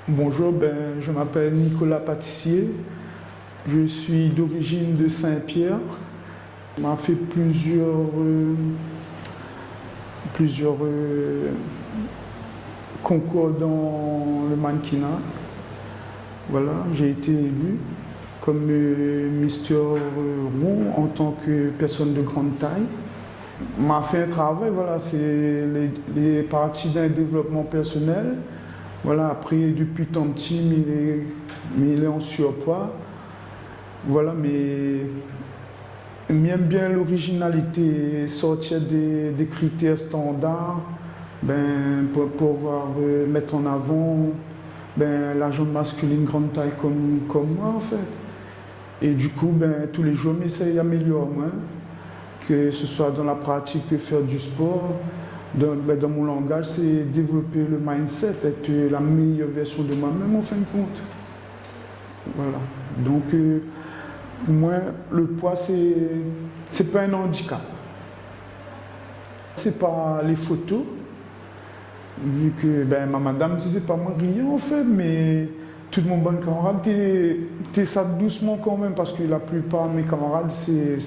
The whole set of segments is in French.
Bonjour, je m'appelle Nicolas Pâtissier. Je suis d'origine de Saint-Pierre. On m'a fait plusieurs concours dans le mannequinat. Voilà, j'ai été élu comme Mister Roux en tant que personne de grande taille. On m'a fait un travail, voilà, c'est les parties d'un développement personnel. Voilà, après, depuis tant petit, mais il est en surpoids. Voilà, mais j'aime bien l'originalité, sortir des critères standards, pour pouvoir mettre en avant la jeune masculine grande taille comme moi, en fait. Et du coup, tous les jours, j'essaie d'améliorer moi, que ce soit dans la pratique, que faire du sport. Dans mon langage, c'est développer le mindset, être la meilleure version de moi-même en fin de compte. Voilà. Donc, pour moi, le poids, c'est pas un handicap. C'est pas les photos, vu que ma madame disait pas moi rien en fait, mais tout mon bon camarade, t'es ça doucement quand même, parce que la plupart de mes camarades, c'est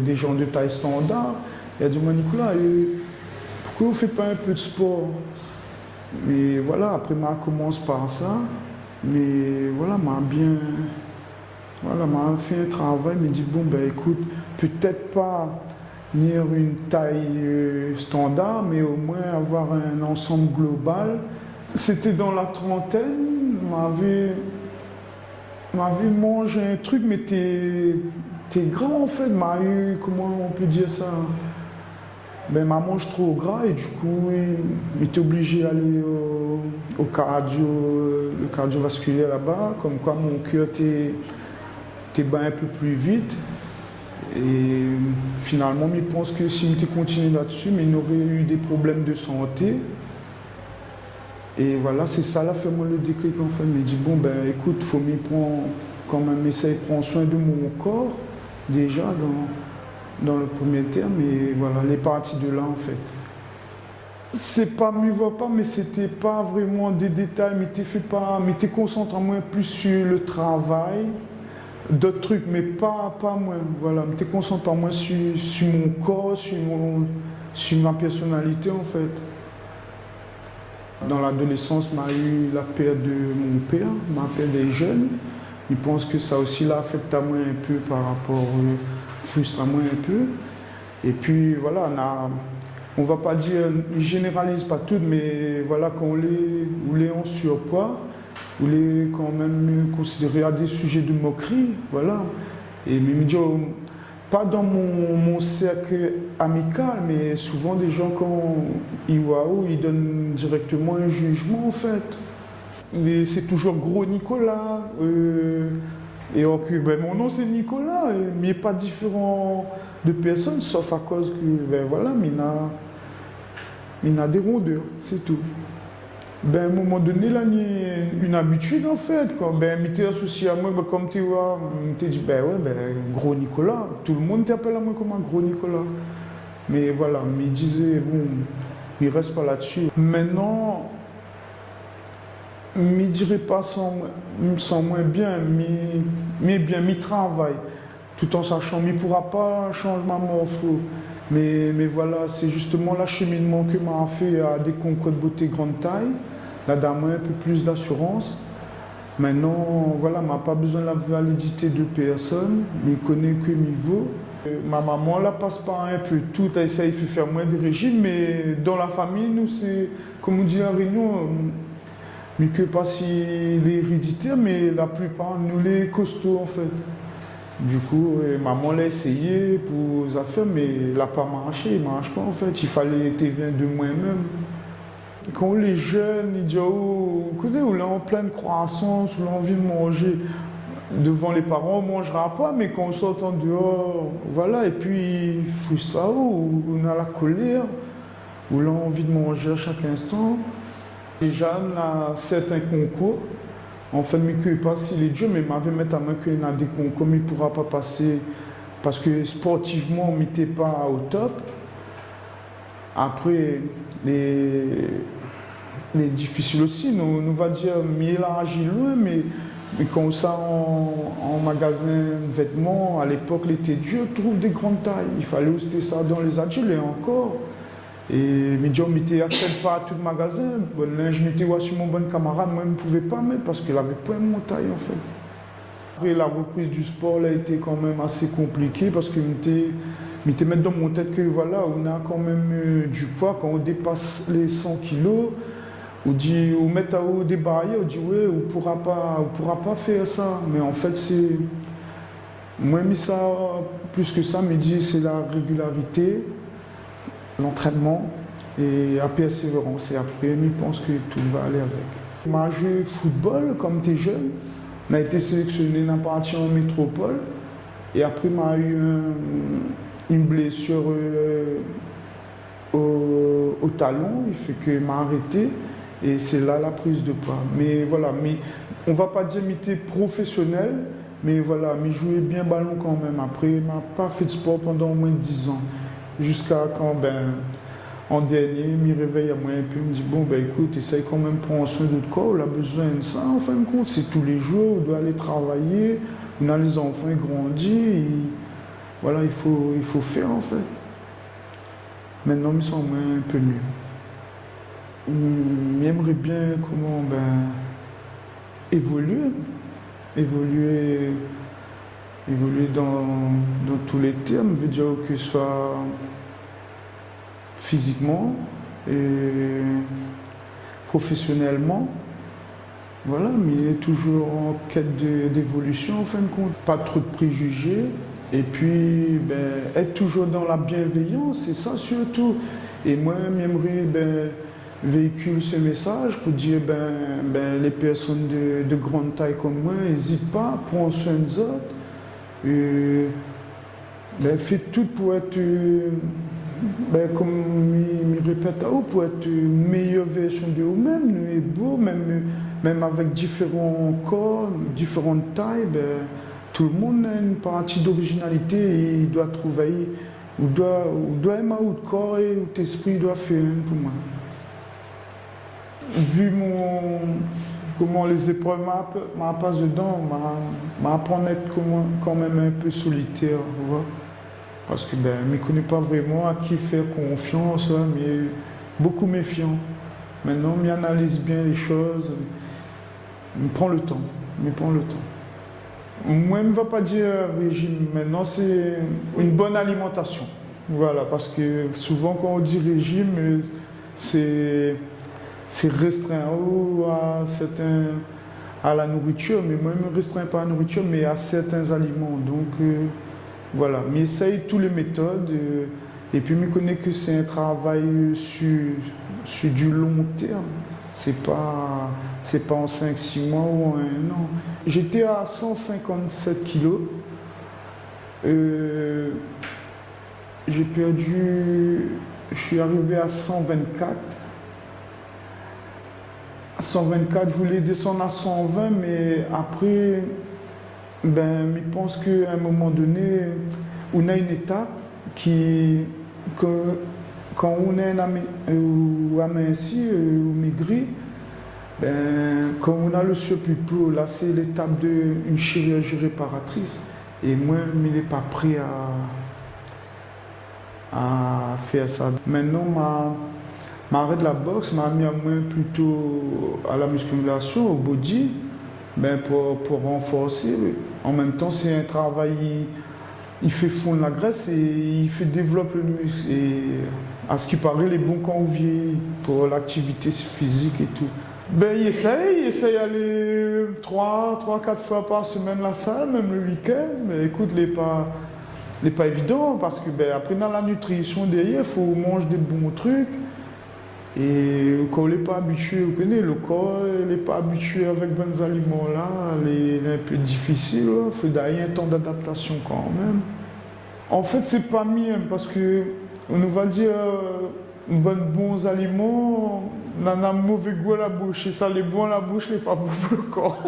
des gens de taille standard. Il a dit, moi Nicolas, pourquoi on ne fait pas un peu de sport? Mais voilà, après, ma commence par ça. Mais voilà, m'a fait un travail, me dit, bon, écoute, peut-être pas venir une taille standard, mais au moins avoir un ensemble global. C'était dans la trentaine, m'avait mangé un truc, mais t'es grand en fait, comment on peut dire ça? Ma mange trop gras et du coup, il était obligé d'aller au le cardiovasculaire là-bas, comme quoi mon cœur était un peu plus vite. Et finalement, je pense que si je continué là-dessus, mais il aurait eu des problèmes de santé. Et voilà, c'est ça là, fait moi le déclic en fait. Il me dit, bon, écoute, il faut m'y prendre quand même, essayer de prendre soin de mon corps, déjà, dans le premier terme, et voilà, les parties de là en fait. C'est pas mieux va pas, mais c'était pas vraiment des détails, mais t'es concentré moins plus sur le travail, d'autres trucs, mais pas moins. Voilà, mais t'es concentré moins sur mon corps, sur ma personnalité en fait. Dans l'adolescence, m'a eu la perte de mon père, ma père des jeunes. Je pense que ça aussi l'a affecté à moi un peu par rapport frustre à moi un peu. Et puis voilà, on va pas dire, ils généralisent pas tout, mais voilà, quand on est en surpoids, on est quand même considéré à des sujets de moquerie, voilà. Et me dire, pas dans mon cercle amical, mais souvent des gens quand ils donnent directement un jugement en fait. Et c'est toujours gros Nicolas. Et ok, mon nom c'est Nicolas, mais il n'est pas différent de personne, sauf à cause que, voilà, il a des rondeurs, c'est tout. À un moment donné, là, il y a une habitude en fait. Quand il m'était associé à moi, comme tu vois, il m'a dit, gros Nicolas, tout le monde t'appelle à moi comme un gros Nicolas. Mais voilà, il disait, bon, il ne reste pas là-dessus. Maintenant, je ne dirais pas sans moins bien, mais bien, mi travail, tout en sachant, mais il ne pourra pas changer ma morpho. Mais voilà, c'est justement l'acheminement que m'a fait à des concours de beauté grande taille. Là, d'un un peu plus d'assurance. Maintenant, voilà, m'a pas besoin de la validité de personne, mais connaît que niveau. Ma maman, là, passe par un peu tout, elle essaye de faire moins de régime, mais dans la famille, nous, c'est, comme on dit à Réunion, mais que pas si les héréditaires, mais la plupart, nous, les costauds, en fait. Du coup, maman l'a essayé pour les affaires, mais elle n'a pas marché, il ne marche pas, en fait. Il fallait être de moi-même. Quand les jeunes, ils disent, écoutez, on est en pleine croissance, on a envie de manger. Devant les parents, on ne mangera pas, mais quand on sort en dehors, voilà, et puis il faut ça, on a la colère, on a envie de manger à chaque instant. Déjà, on a certains concours, en fait, mais que pas si les dieux, mais m'avait mis à main qu'il y a des concours, mais il ne pourra pas passer, parce que sportivement, on n'était pas au top. Après, mais difficile aussi. Nous va dire, mieux large loin, mais comme ça, en magasin de vêtements, à l'époque, l'été dur, trouve des grandes tailles. Il fallait acheter ça dans les adultes et encore. Et mais je mettais à quelle part tout le magasin. Bon, là, je mettais sur mon bon camarade, moi, je ne pouvais pas mettre parce qu'il avait pas mon taille en fait. Après, la reprise du sport a été quand même assez compliquée parce que je m'étais mis dans mon tête que voilà, on a quand même du poids. Quand on dépasse les 100 kilos, on dit, on met à haut des barrières, on dit ouais, on pourra pas faire ça. Mais en fait, c'est moi, mis ça plus que ça, me dit c'est la régularité, l'entraînement et la persévérance. Et après, je pense que tout va aller avec. On a joué au football comme tu es jeune. On a été sélectionné dans la partie en métropole. Et après, on a eu une blessure au talon. Il fait que m'a arrêté. Et c'est là la prise de poids. Mais voilà, on ne va pas dire que j'étais professionnel. Mais voilà, je jouais bien ballon quand même. Après, je n'ai pas fait de sport pendant au moins 10 ans. Jusqu'à quand, en dernier, je me réveille à moi un peu, je me dis, bon, écoute, essaye quand même de prendre soin de ton corps, on a besoin de ça, en fin de compte, c'est tous les jours, on doit aller travailler, on a les enfants grandis, voilà, il faut faire, en fait. Maintenant, je me sens un peu mieux. J'aimerais bien, comment, évoluer dans tous les termes, veut dire que ce soit physiquement et professionnellement. Voilà, mais il est toujours en quête d'évolution en fin de compte. Pas trop de préjugés et puis être toujours dans la bienveillance, c'est ça surtout. Et moi, j'aimerais véhiculer ce message pour dire les personnes de grande taille comme moi, n'hésitent pas, prends soin des autres. Faites tout pour être, comme je répète à vous, pour être une meilleure version de vous-même, nous est beau, même avec différents corps, différentes tailles, tout le monde a une partie d'originalité et il doit trouver, ou doit aimer votre corps et votre esprit doit faire pour moi. Vu comment les épreuves m'appassent dedans, m'apprendre à être quand même un peu solitaire, tu vois? Parce que je ne connais pas vraiment à qui faire confiance, mais beaucoup méfiant. Maintenant, j'analyse bien les choses, je prends le temps. Moi, je ne vais pas dire régime, maintenant c'est une bonne alimentation. Voilà, parce que souvent quand on dit régime, c'est restreint à la nourriture, mais moi je ne me restreins pas à la nourriture, mais à certains aliments. Donc voilà, mais essaye toutes les méthodes et puis je connais que c'est un travail sur du long terme. C'est pas en 5-6 mois ou en 1 an. J'étais à 157 kilos. J'ai perdu, je suis arrivé à 124. À 124, je voulais descendre à 120, mais après, je pense qu'à un moment donné, on a une étape quand on est aminci ou maigri, quand on a le surplus, là c'est l'étape d'une chirurgie réparatrice. Et moi, je n'ai pas prêt à faire ça. Maintenant, m'arrête de la boxe, m'a mis à moi plutôt à la musculation, au body, pour renforcer. En même temps, c'est un travail, il fait fondre la graisse et il fait développer le muscle. Et à ce qui paraît, les bons quand on vieillit pour l'activité physique et tout. Il essaye d'aller 3-4 fois par semaine à la salle, même le week-end. Mais écoute, il n'est pas évident parce que après dans la nutrition derrière, il faut manger des bons trucs. Et quand on n'est pas habitué, vous connaissez, le corps n'est pas habitué avec de bons aliments là, il est un peu difficile, il faut d'ailleurs un temps d'adaptation quand même. En fait, c'est pas mieux parce que on nous va dire bons aliments, on a un mauvais goût à la bouche, et ça les bons à la bouche, les pas bon pour le corps.